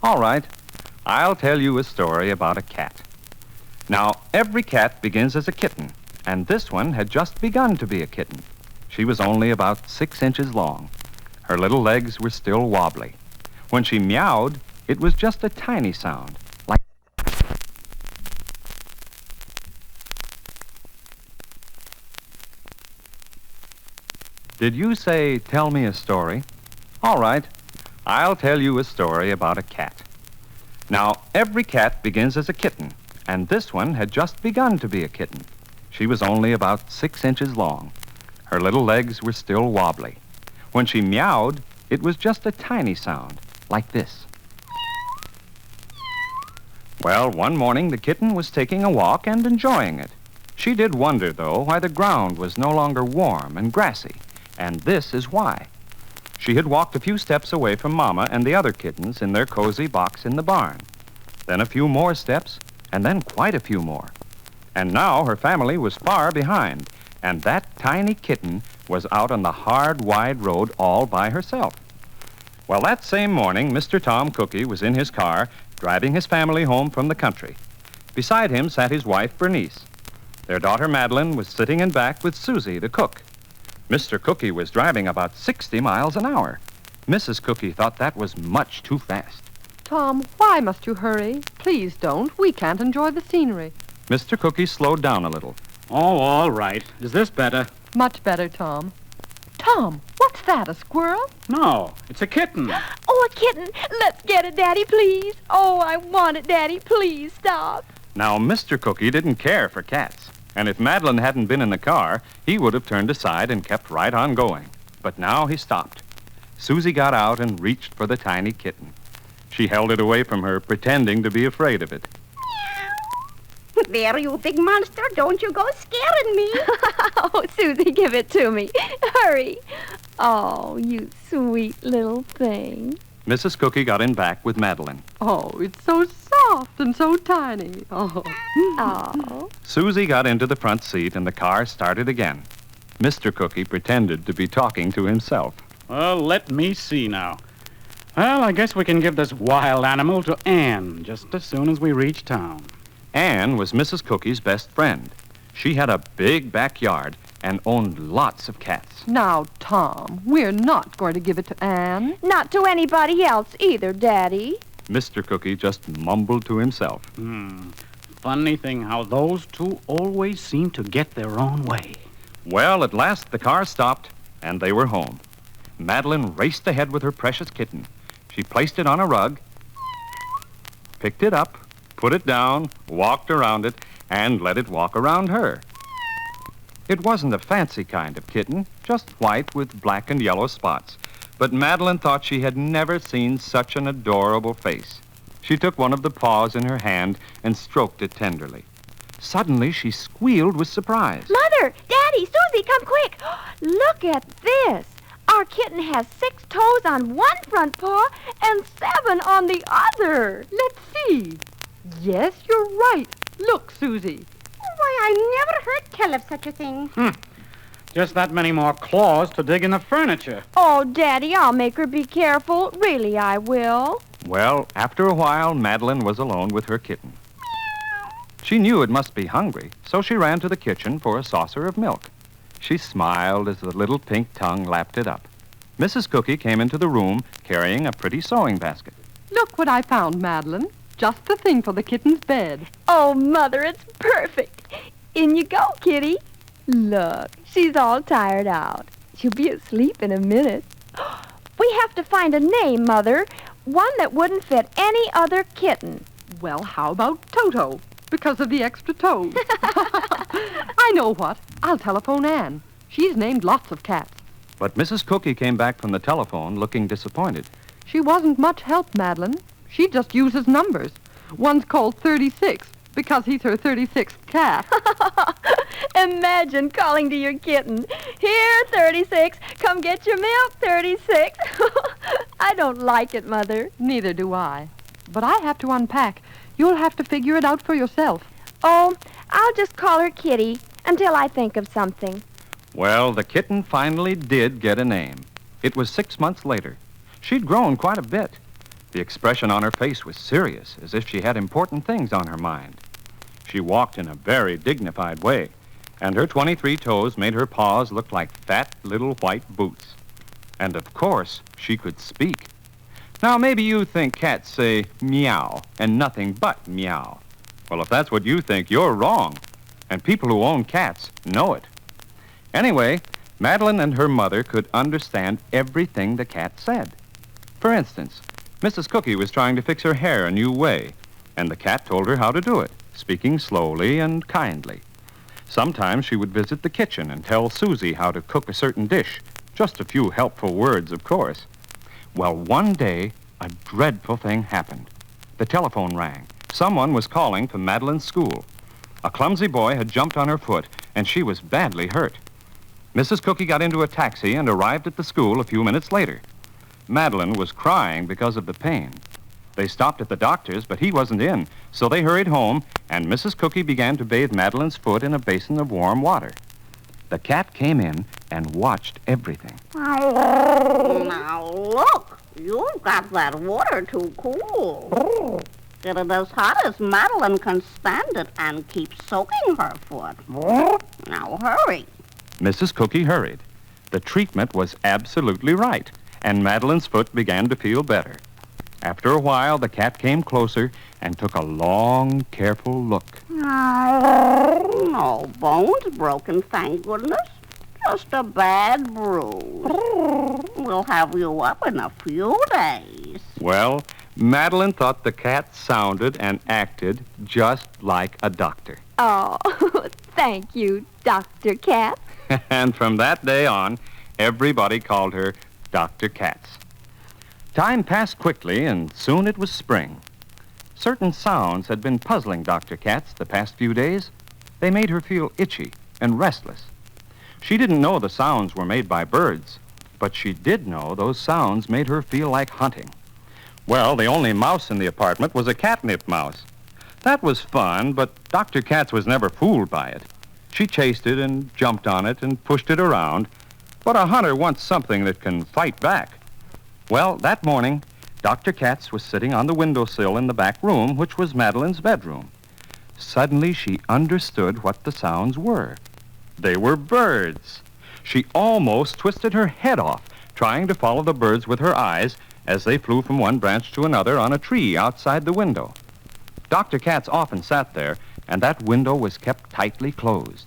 All right, I'll tell you a story about a cat. Now, every cat begins as a kitten, and this one had just begun to be a kitten. She was only about 6 inches long. Her little legs were still wobbly. When she meowed, it was just a tiny sound, like... Did you say, tell me a story? All right, I'll tell you a story about a cat. Now, every cat begins as a kitten, and this one had just begun to be a kitten. She was only about 6 inches long. Her little legs were still wobbly. When she meowed, it was just a tiny sound, like this. Well, one morning the kitten was taking a walk and enjoying it. She did wonder, though, why the ground was no longer warm and grassy, and this is why. She had walked a few steps away from Mama and the other kittens in their cozy box in the barn. Then a few more steps, and then quite a few more. And now her family was far behind, and that tiny kitten was out on the hard, wide road all by herself. Well, that same morning, Mr. Tom Cookie was in his car, driving his family home from the country. Beside him sat his wife, Bernice. Their daughter, Madeline, was sitting in back with Susie, the cook. Mr. Cookie was driving about 60 miles an hour. Mrs. Cookie thought that was much too fast. Tom, why must you hurry? Please don't. We can't enjoy the scenery. Mr. Cookie slowed down a little. Oh, all right. Is this better? Much better, Tom. Tom, what's that, a squirrel? No, it's a kitten. Oh, a kitten. Let's get it, Daddy, please. Oh, I want it, Daddy. Please stop. Now, Mr. Cookie didn't care for cats, and if Madeline hadn't been in the car, he would have turned aside and kept right on going. But now he stopped. Susie got out and reached for the tiny kitten. She held it away from her, pretending to be afraid of it. There, you big monster. Don't you go scaring me. Oh, Susie, give it to me. Hurry. Oh, you sweet little thing. Mrs. Cookie got in back with Madeline. Oh, it's so soft and so tiny. Oh. Oh. Susie got into the front seat and the car started again. Mr. Cookie pretended to be talking to himself. Well, let me see now. Well, I guess we can give this wild animal to Anne just as soon as we reach town. Anne was Mrs. Cookie's best friend. She had a big backyard and owned lots of cats. Now, Tom, we're not going to give it to Anne. Not to anybody else either, Daddy. Mr. Cookie just mumbled to himself. Funny thing how those two always seem to get their own way. Well, at last the car stopped, and they were home. Madeline raced ahead with her precious kitten. She placed it on a rug, picked it up, put it down, walked around it, and let it walk around her. It wasn't a fancy kind of kitten, just white with black and yellow spots. But Madeline thought she had never seen such an adorable face. She took one of the paws in her hand and stroked it tenderly. Suddenly, she squealed with surprise. Mother, Daddy, Susie, come quick. Look at this. Our kitten has 6 toes on one front paw and 7 on the other. Let's see. Yes, you're right. Look, Susie. Why, I never heard tell of such a thing. Just that many more claws to dig in the furniture. Oh, Daddy, I'll make her be careful. Really, I will. Well, after a while, Madeline was alone with her kitten. She knew it must be hungry, so she ran to the kitchen for a saucer of milk. She smiled as the little pink tongue lapped it up. Mrs. Cookie came into the room carrying a pretty sewing basket. Look what I found, Madeline. Just the thing for the kitten's bed. Oh, Mother, it's perfect. In you go, kitty. Look, she's all tired out. She'll be asleep in a minute. We have to find a name, Mother. One that wouldn't fit any other kitten. Well, how about Toto? Because of the extra toes. I know what. I'll telephone Anne. She's named lots of cats. But Mrs. Cookie came back from the telephone looking disappointed. She wasn't much help, Madeline. She just uses numbers. One's called 36 because he's her 36th cat. Imagine calling to your kitten, "Here, 36, come get your milk, 36. I don't like it, Mother. Neither do I. But I have to unpack. You'll have to figure it out for yourself. Oh, I'll just call her Kitty until I think of something. Well, the kitten finally did get a name. It was 6 months later. She'd grown quite a bit. The expression on her face was serious, as if she had important things on her mind. She walked in a very dignified way, and her 23 toes made her paws look like fat little white boots. And of course, she could speak. Now, maybe you think cats say meow and nothing but meow. Well, if that's what you think, you're wrong. And people who own cats know it. Anyway, Madeline and her mother could understand everything the cat said. For instance, Mrs. Cookie was trying to fix her hair a new way, and the cat told her how to do it, speaking slowly and kindly. Sometimes she would visit the kitchen and tell Susie how to cook a certain dish. Just a few helpful words, of course. Well, one day, a dreadful thing happened. The telephone rang. Someone was calling from Madeline's school. A clumsy boy had jumped on her foot, and she was badly hurt. Mrs. Cookie got into a taxi and arrived at the school a few minutes later. Madeline was crying because of the pain. They stopped at the doctor's, but he wasn't in, so they hurried home, and Mrs. Cookie began to bathe Madeline's foot in a basin of warm water. The cat came in and watched everything. Now look, you've got that water too cool. Get it as hot as Madeline can stand it and keep soaking her foot. Now hurry. Mrs. Cookie hurried. The treatment was absolutely right, and Madeline's foot began to feel better. After a while, the cat came closer and took a long, careful look. No bones broken, thank goodness. Just a bad bruise. We'll have you up in a few days. Well, Madeline thought the cat sounded and acted just like a doctor. Oh, thank you, Dr. Katz. And from that day on, everybody called her Dr. Katz. Time passed quickly, and soon it was spring. Certain sounds had been puzzling Dr. Katz the past few days. They made her feel itchy and restless. She didn't know the sounds were made by birds, but she did know those sounds made her feel like hunting. Well, the only mouse in the apartment was a catnip mouse. That was fun, but Dr. Katz was never fooled by it. She chased it and jumped on it and pushed it around, but a hunter wants something that can fight back. Well, that morning, Dr. Katz was sitting on the windowsill in the back room, which was Madeline's bedroom. Suddenly, she understood what the sounds were. They were birds. She almost twisted her head off, trying to follow the birds with her eyes as they flew from one branch to another on a tree outside the window. Dr. Katz often sat there, and that window was kept tightly closed.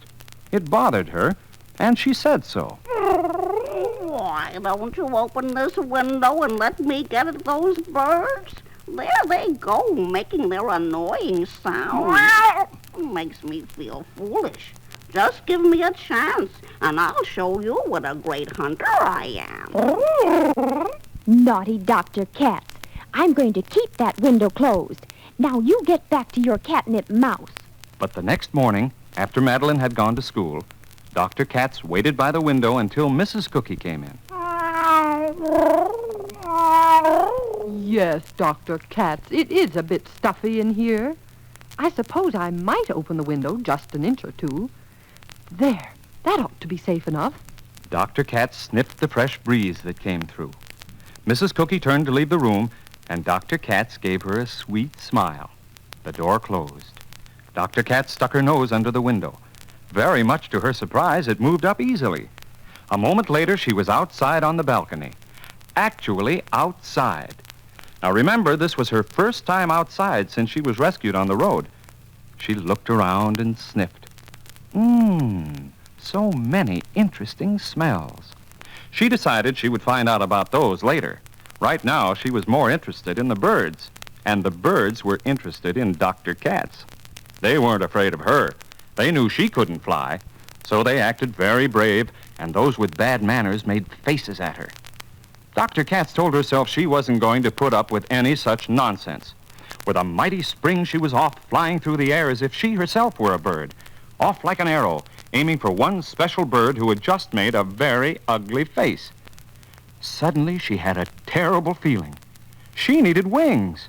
It bothered her, and she said so. Why don't you open this window and let me get at those birds? There they go, making their annoying sound. Makes me feel foolish. Just give me a chance, and I'll show you what a great hunter I am. Naughty Dr. Katz. I'm going to keep that window closed. Now you get back to your catnip mouse. But the next morning, after Madeline had gone to school, Dr. Katz waited by the window until Mrs. Cookie came in. Yes, Dr. Katz, it is a bit stuffy in here. I suppose I might open the window just an inch or two. There, that ought to be safe enough. Dr. Katz sniffed the fresh breeze that came through. Mrs. Cookie turned to leave the room, and Dr. Katz gave her a sweet smile. The door closed. Dr. Katz stuck her nose under the window. Very much to her surprise, it moved up easily. A moment later, she was outside on the balcony. Actually outside. Now remember, this was her first time outside since she was rescued on the road. She looked around and sniffed. So many interesting smells. She decided she would find out about those later. Right now, she was more interested in the birds, and the birds were interested in Dr. Katz. They weren't afraid of her. They knew she couldn't fly, so they acted very brave, and those with bad manners made faces at her. Dr. Katz told herself she wasn't going to put up with any such nonsense. With a mighty spring, she was off, flying through the air as if she herself were a bird, off like an arrow, aiming for one special bird who had just made a very ugly face. Suddenly, she had a terrible feeling. She needed wings.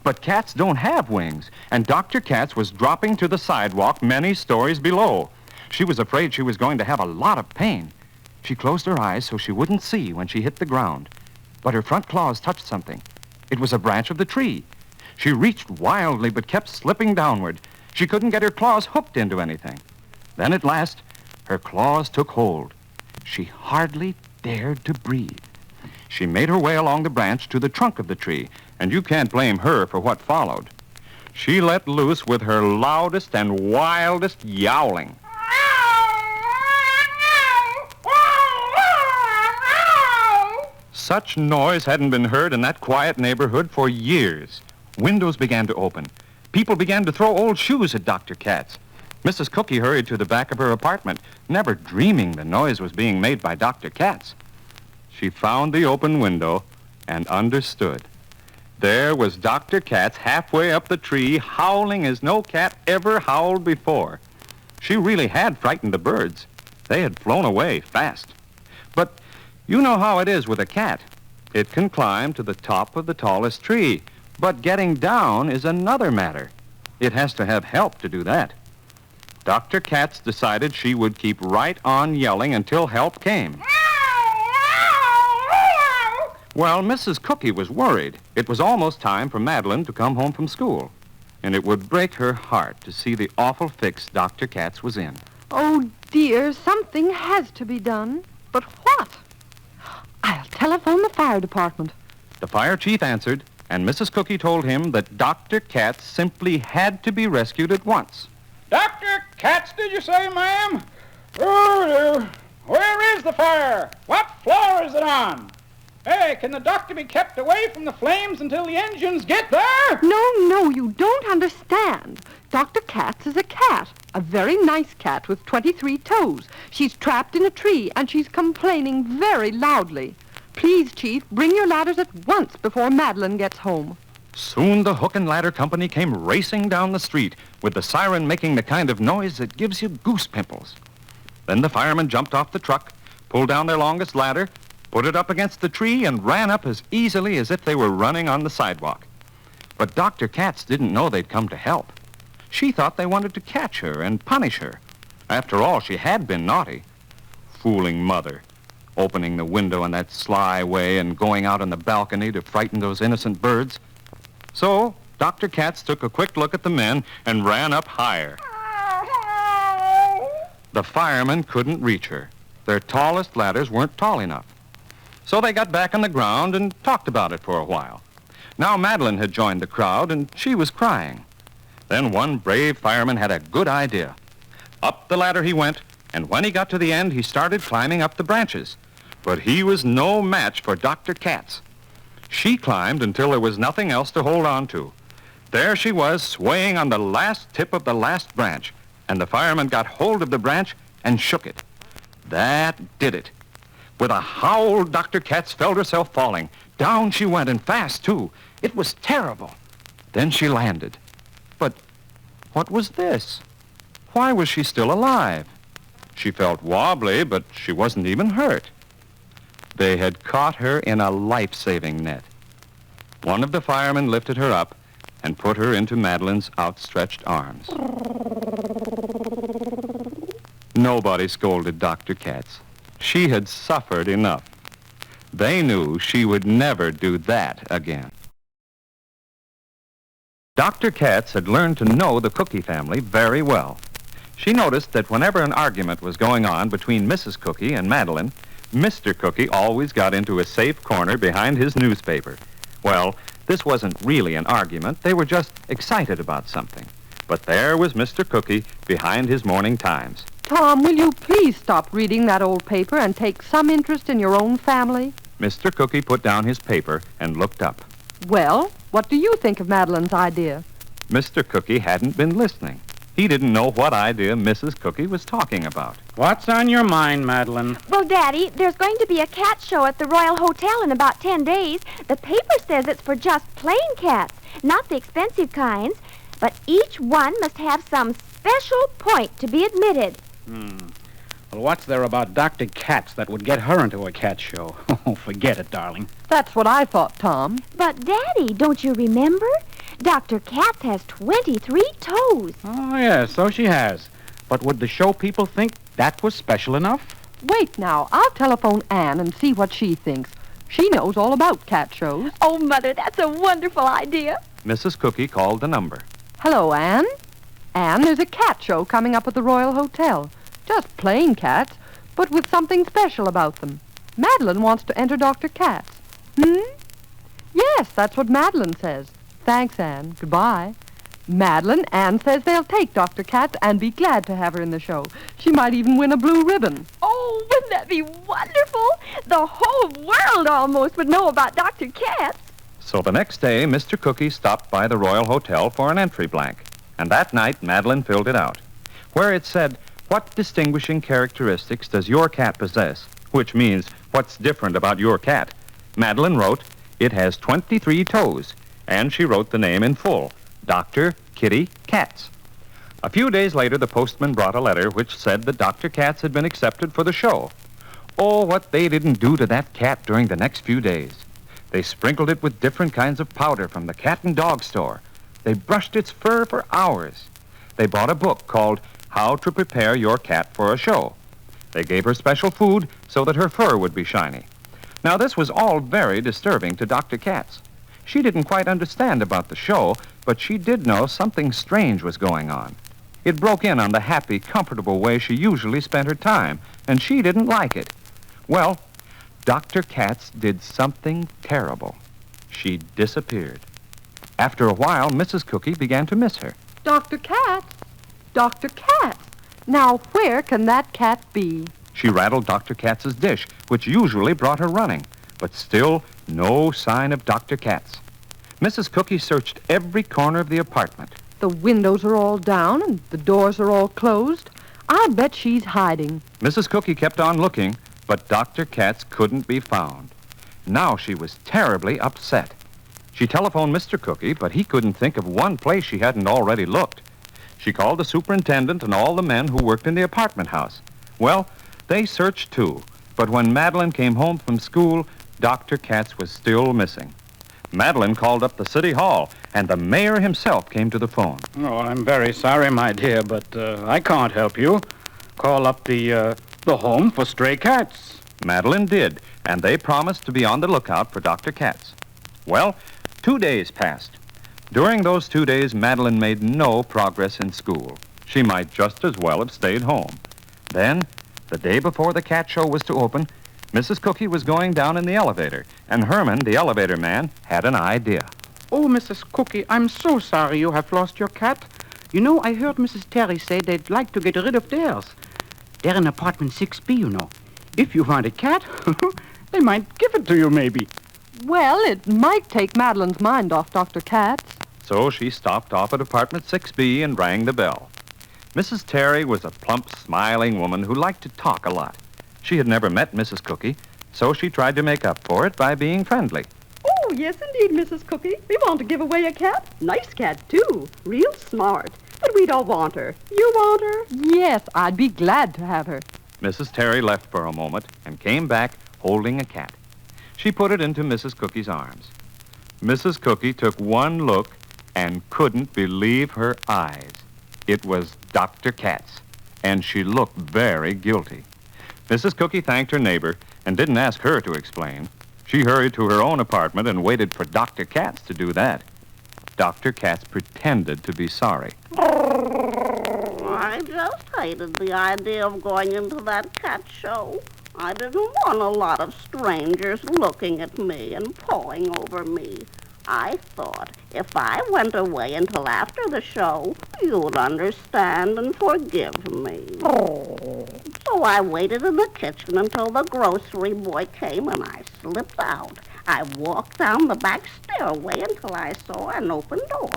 But cats don't have wings, and Dr. Katz was dropping to the sidewalk many stories below. She was afraid she was going to have a lot of pain. She closed her eyes so she wouldn't see when she hit the ground. But her front claws touched something, It was a branch of the tree. She reached wildly but kept slipping downward. She couldn't get her claws hooked into anything. Then at last, her claws took hold. She hardly dared to breathe. She made her way along the branch to the trunk of the tree, and you can't blame her for what followed. She let loose with her loudest and wildest yowling. Such noise hadn't been heard in that quiet neighborhood for years. Windows began to open. People began to throw old shoes at Dr. Katz. Mrs. Cookie hurried to the back of her apartment, never dreaming the noise was being made by Dr. Katz. She found the open window and understood. There was Dr. Katz halfway up the tree, howling as no cat ever howled before. She really had frightened the birds. They had flown away fast. But you know how it is with a cat. It can climb to the top of the tallest tree, but getting down is another matter. It has to have help to do that. Dr. Katz decided she would keep right on yelling until help came. Well, Mrs. Cookie was worried. It was almost time for Madeline to come home from school, and it would break her heart to see the awful fix Dr. Katz was in. Oh, dear, something has to be done. But what? I'll telephone the fire department. The fire chief answered, and Mrs. Cookie told him that Dr. Katz simply had to be rescued at once. Dr. Katz, did you say, ma'am? Oh, where is the fire? What floor is it on? Hey, can the doctor be kept away from the flames until the engines get there? No, you don't understand. Dr. Katz is a cat, a very nice cat with 23 toes. She's trapped in a tree, and she's complaining very loudly. Please, Chief, bring your ladders at once before Madeline gets home. Soon the hook and ladder company came racing down the street, with the siren making the kind of noise that gives you goose pimples. Then the firemen jumped off the truck, pulled down their longest ladder, put it up against the tree, and ran up as easily as if they were running on the sidewalk. But Dr. Katz didn't know they'd come to help. She thought they wanted to catch her and punish her. After all, she had been naughty. Fooling mother, opening the window in that sly way and going out on the balcony to frighten those innocent birds. So Dr. Katz took a quick look at the men and ran up higher. The firemen couldn't reach her. Their tallest ladders weren't tall enough. So they got back on the ground and talked about it for a while. Now Madeline had joined the crowd, and she was crying. Then one brave fireman had a good idea. Up the ladder he went, and when he got to the end, he started climbing up the branches. But he was no match for Dr. Katz. She climbed until there was nothing else to hold on to. There she was, swaying on the last tip of the last branch, and the fireman got hold of the branch and shook it. That did it. With a howl, Dr. Katz felt herself falling. Down she went, and fast, too. It was terrible. Then she landed. But what was this? Why was she still alive? She felt wobbly, but she wasn't even hurt. They had caught her in a life-saving net. One of the firemen lifted her up and put her into Madeline's outstretched arms. Nobody scolded Dr. Katz. She had suffered enough. They knew she would never do that again. Dr. Katz had learned to know the Cookie family very well. She noticed that whenever an argument was going on between Mrs. Cookie and Madeline, Mr. Cookie always got into a safe corner behind his newspaper. Well, this wasn't really an argument. They were just excited about something. But there was Mr. Cookie behind his morning Times. Tom, will you please stop reading that old paper and take some interest in your own family? Mr. Cookie put down his paper and looked up. Well, what do you think of Madeline's idea? Mr. Cookie hadn't been listening. He didn't know what idea Mrs. Cookie was talking about. What's on your mind, Madeline? Well, Daddy, there's going to be a cat show at the Royal Hotel in about 10 days. The paper says it's for just plain cats, not the expensive kinds. But each one must have some special point to be admitted. Well, what's there about Dr. Katz that would get her into a cat show? Oh, forget it, darling. That's what I thought, Tom. But, Daddy, don't you remember? Dr. Katz has 23 toes. Oh, yes, so she has. But would the show people think that was special enough? Wait now. I'll telephone Anne and see what she thinks. She knows all about cat shows. Oh, Mother, that's a wonderful idea. Mrs. Cookie called the number. Hello, Anne. Anne, there's a cat show coming up at the Royal Hotel. Just plain cats, but with something special about them. Madeline wants to enter Dr. Katz. Yes, that's what Madeline says. Thanks, Anne. Goodbye. Madeline, Anne says they'll take Dr. Katz and be glad to have her in the show. She might even win a blue ribbon. Oh, wouldn't that be wonderful? The whole world almost would know about Dr. Katz. So the next day, Mr. Cookie stopped by the Royal Hotel for an entry blank. And that night, Madeline filled it out, where it said, "What distinguishing characteristics does your cat possess?" Which means, what's different about your cat? Madeline wrote, "It has 23 toes." And she wrote the name in full, Dr. Kitty Katz. A few days later, the postman brought a letter which said that Dr. Katz had been accepted for the show. Oh, what they didn't do to that cat during the next few days. They sprinkled it with different kinds of powder from the cat and dog store. They brushed its fur for hours. They bought a book called How to Prepare Your Cat for a Show. They gave her special food so that her fur would be shiny. Now, this was all very disturbing to Dr. Katz. She didn't quite understand about the show, but she did know something strange was going on. It broke in on the happy, comfortable way she usually spent her time, and she didn't like it. Well, Dr. Katz did something terrible. She disappeared. After a while, Mrs. Cookie began to miss her. Dr. Katz? Dr. Katz? Now, where can that cat be? She rattled Dr. Katz's dish, which usually brought her running, but still no sign of Dr. Katz. Mrs. Cookie searched every corner of the apartment. The windows are all down and the doors are all closed. I'll bet she's hiding. Mrs. Cookie kept on looking, but Dr. Katz couldn't be found. Now she was terribly upset. She telephoned Mr. Cookie, but he couldn't think of one place she hadn't already looked. She called the superintendent and all the men who worked in the apartment house. Well, they searched too, but when Madeline came home from school, Dr. Katz was still missing. Madeline called up the city hall, and the mayor himself came to the phone. Oh, I'm very sorry, my dear, but I can't help you. Call up the home for stray cats. Madeline did, and they promised to be on the lookout for Dr. Katz. Well, 2 days passed. During those 2 days, Madeline made no progress in school. She might just as well have stayed home. Then, the day before the cat show was to open, Mrs. Cookie was going down in the elevator, and Herman, the elevator man, had an idea. Oh, Mrs. Cookie, I'm so sorry you have lost your cat. You know, I heard Mrs. Terry say they'd like to get rid of theirs. They're in apartment 6B, you know. If you want a cat, they might give it to you, maybe. Well, it might take Madeline's mind off Dr. Katz. So she stopped off at apartment 6B and rang the bell. Mrs. Terry was a plump, smiling woman who liked to talk a lot. She had never met Mrs. Cookie, so she tried to make up for it by being friendly. Oh, yes, indeed, Mrs. Cookie. We want to give away a cat. Nice cat, too. Real smart. But we don't want her. You want her? Yes, I'd be glad to have her. Mrs. Terry left for a moment and came back holding a cat. She put it into Mrs. Cookie's arms. Mrs. Cookie took one look and couldn't believe her eyes. It was Dr. Katz, and she looked very guilty. Mrs. Cookie thanked her neighbor and didn't ask her to explain. She hurried to her own apartment and waited for Dr. Katz to do that. Dr. Katz pretended to be sorry. I just hated the idea of going into that cat show. I didn't want a lot of strangers looking at me and pawing over me. I thought if I went away until after the show, you'd understand and forgive me. So I waited in the kitchen until the grocery boy came and I slipped out. I walked down the back stairway until I saw an open door.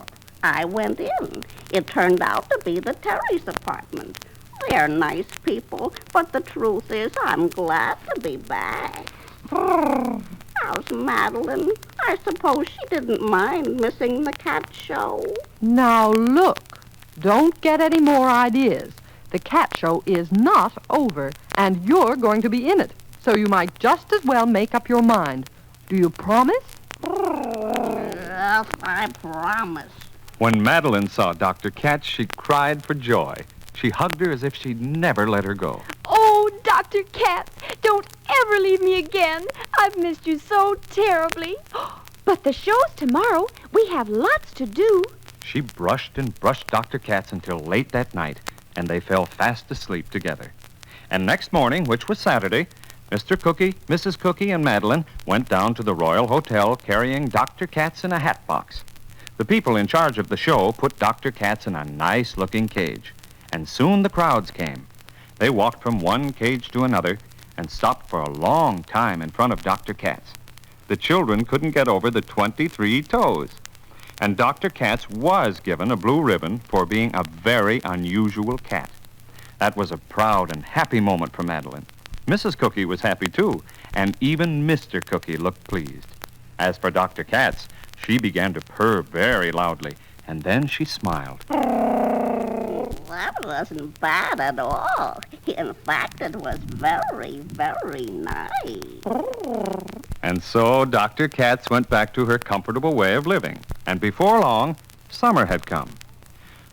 I went in. It turned out to be the Terry's apartment. They're nice people, but the truth is I'm glad to be back. How's Madeline? I suppose she didn't mind missing the cat show. Now look, don't get any more ideas. The cat show is not over, and you're going to be in it, so you might just as well make up your mind. Do you promise? Yes, I promise. When Madeline saw Dr. Katz, she cried for joy. She hugged her as if she'd never let her go. Oh, Dr. Dr. Katz, don't ever leave me again. I've missed you so terribly. But the show's tomorrow. We have lots to do. She brushed and brushed Dr. Katz until late that night, and they fell fast asleep together. And next morning, which was Saturday, Mr. Cookie, Mrs. Cookie, and Madeline went down to the Royal Hotel carrying Dr. Katz in a hat box. The people in charge of the show put Dr. Katz in a nice-looking cage, and soon the crowds came. They walked from one cage to another and stopped for a long time in front of Dr. Katz. The children couldn't get over the 23 toes. And Dr. Katz was given a blue ribbon for being a very unusual cat. That was a proud and happy moment for Madeline. Mrs. Cookie was happy, too, and even Mr. Cookie looked pleased. As for Dr. Katz, she began to purr very loudly, and then she smiled. That wasn't bad at all. In fact, it was very, very nice. And so Dr. Katz went back to her comfortable way of living, and before long, summer had come.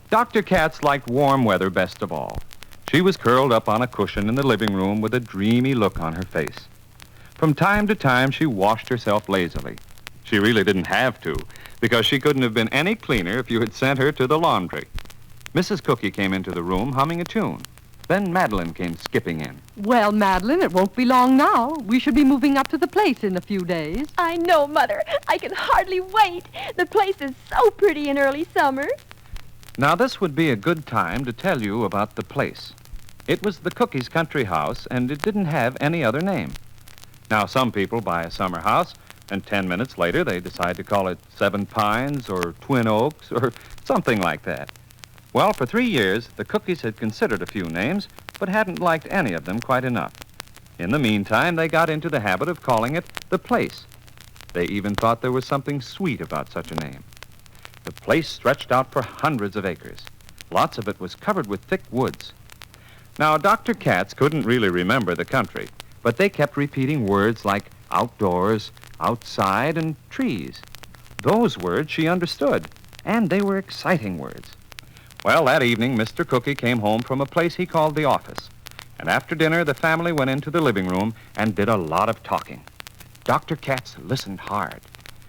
Dr. Katz liked warm weather best of all. She was curled up on a cushion in the living room with a dreamy look on her face. From time to time, she washed herself lazily. She really didn't have to, because she couldn't have been any cleaner if you had sent her to the laundry. Mrs. Cookie came into the room humming a tune. Then Madeline came skipping in. Well, Madeline, it won't be long now. We should be moving up to the place in a few days. I know, Mother. I can hardly wait. The place is so pretty in early summer. Now, this would be a good time to tell you about the place. It was the Cookies' country house, and it didn't have any other name. Now, some people buy a summer house, and 10 minutes later they decide to call it Seven Pines or Twin Oaks or something like that. Well, for 3 years, the Cookies had considered a few names, but hadn't liked any of them quite enough. In the meantime, they got into the habit of calling it the place. They even thought there was something sweet about such a name. The place stretched out for hundreds of acres. Lots of it was covered with thick woods. Now, Dr. Katz couldn't really remember the country, but they kept repeating words like outdoors, outside, and trees. Those words she understood, and they were exciting words. Well, that evening, Mr. Cookie came home from a place he called the office. And after dinner, the family went into the living room and did a lot of talking. Dr. Katz listened hard.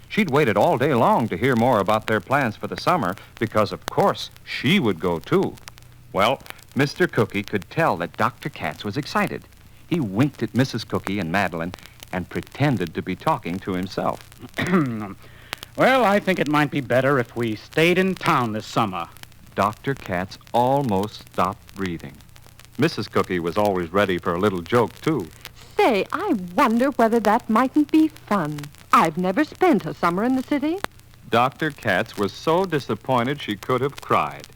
She'd waited all day long to hear more about their plans for the summer because, of course, she would go, too. Well, Mr. Cookie could tell that Dr. Katz was excited. He winked at Mrs. Cookie and Madeline and pretended to be talking to himself. Well, I think it might be better if we stayed in town this summer. Dr. Katz almost stopped breathing. Mrs. Cookie was always ready for a little joke, too. Say, I wonder whether that mightn't be fun. I've never spent a summer in the city. Dr. Katz was so disappointed she could have cried.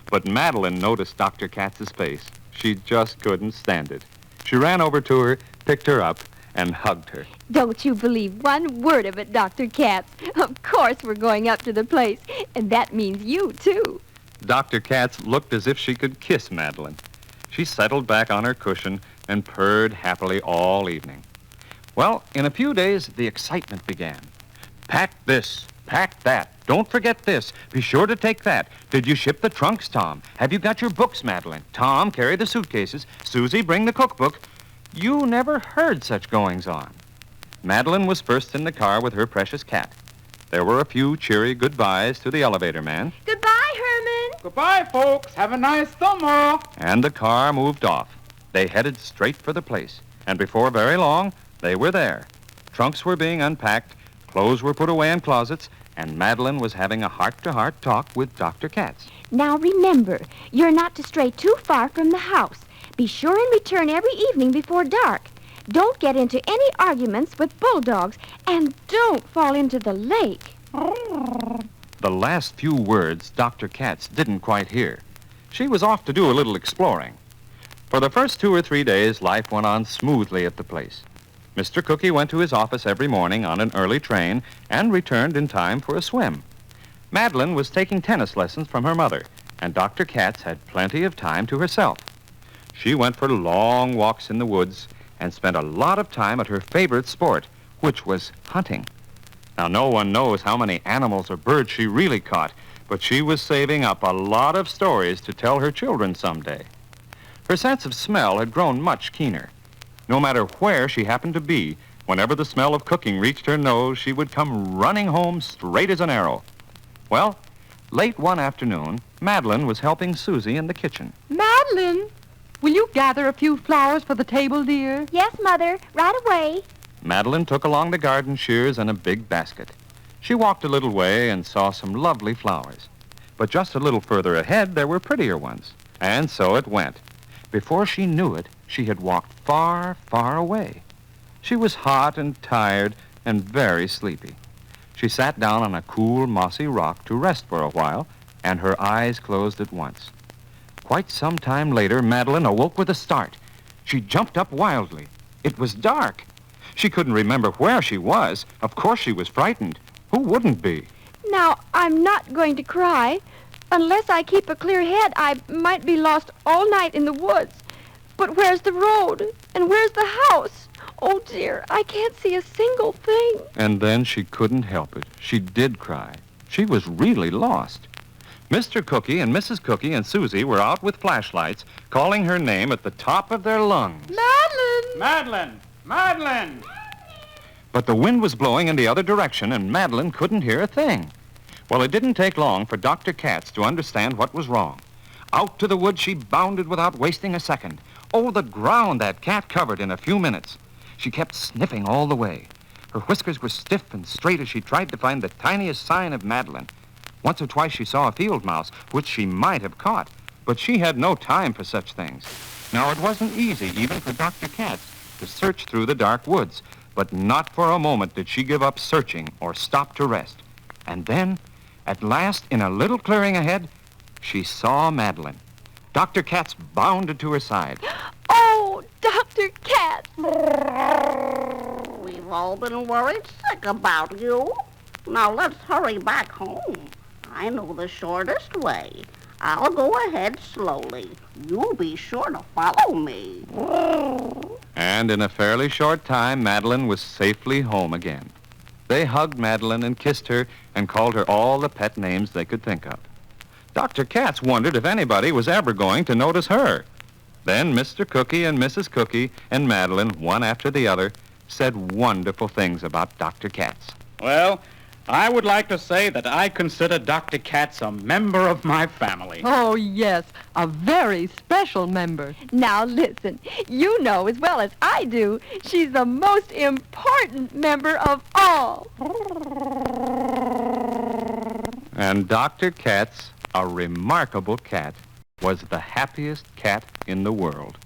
But Madeline noticed Dr. Katz's face. She just couldn't stand it. She ran over to her, picked her up, and hugged her. Don't you believe one word of it, Dr. Katz. Of course we're going up to the place, and that means you, too. Dr. Katz looked as if she could kiss Madeline. She settled back on her cushion and purred happily all evening. Well, in a few days, the excitement began. Pack this, pack that. Don't forget this. Be sure to take that. Did you ship the trunks, Tom? Have you got your books, Madeline? Tom, carry the suitcases. Susie, bring the cookbook. You never heard such goings-on. Madeline was first in the car with her precious cat. There were a few cheery goodbyes to the elevator man. Goodbye, Herman. Goodbye, folks. Have a nice summer. And the car moved off. They headed straight for the place. And before very long, they were there. Trunks were being unpacked, clothes were put away in closets, and Madeline was having a heart-to-heart talk with Dr. Katz. Now remember, you're not to stray too far from the house. Be sure and return every evening before dark. Don't get into any arguments with bulldogs, and don't fall into the lake. The last few words Dr. Katz didn't quite hear. She was off to do a little exploring. For the first 2 or 3 days, life went on smoothly at the place. Mr. Cookie went to his office every morning on an early train and returned in time for a swim. Madeline was taking tennis lessons from her mother, and Dr. Katz had plenty of time to herself. She went for long walks in the woods and spent a lot of time at her favorite sport, which was hunting. Now, no one knows how many animals or birds she really caught, but she was saving up a lot of stories to tell her children someday. Her sense of smell had grown much keener. No matter where she happened to be, whenever the smell of cooking reached her nose, she would come running home straight as an arrow. Well, late one afternoon, Madeline was helping Susie in the kitchen. Madeline, will you gather a few flowers for the table, dear? Yes, Mother, right away. Madeline took along the garden shears and a big basket. She walked a little way and saw some lovely flowers. But just a little further ahead, there were prettier ones. And so it went. Before she knew it, she had walked far, far away. She was hot and tired and very sleepy. She sat down on a cool, mossy rock to rest for a while, and her eyes closed at once. Quite some time later, Madeline awoke with a start. She jumped up wildly. It was dark. She couldn't remember where she was. Of course she was frightened. Who wouldn't be? Now, I'm not going to cry. Unless I keep a clear head, I might be lost all night in the woods. But where's the road? And where's the house? Oh, dear, I can't see a single thing. And then she couldn't help it. She did cry. She was really lost. Mr. Cookie and Mrs. Cookie and Susie were out with flashlights, calling her name at the top of their lungs. Madeline! Madeline! Madeline! But the wind was blowing in the other direction, and Madeline couldn't hear a thing. Well, it didn't take long for Dr. Katz to understand what was wrong. Out to the woods she bounded without wasting a second. Oh, the ground that cat covered in a few minutes. She kept sniffing all the way. Her whiskers were stiff and straight as she tried to find the tiniest sign of Madeline. Once or twice she saw a field mouse, which she might have caught, but she had no time for such things. Now, it wasn't easy, even for Dr. Katz, to search through the dark woods, but not for a moment did she give up searching or stop to rest. And then, at last, in a little clearing ahead, she saw Madeline. Dr. Katz bounded to her side. Oh, Dr. Katz! We've all been worried sick about you. Now let's hurry back home. I know the shortest way. I'll go ahead slowly. You be sure to follow me. And in a fairly short time, Madeline was safely home again. They hugged Madeline and kissed her and called her all the pet names they could think of. Dr. Katz wondered if anybody was ever going to notice her. Then Mr. Cookie and Mrs. Cookie and Madeline, one after the other, said wonderful things about Dr. Katz. Well, I would like to say that I consider Dr. Katz a member of my family. Oh, yes, a very special member. Now listen, you know as well as I do, she's the most important member of all. And Dr. Katz, a remarkable cat, was the happiest cat in the world.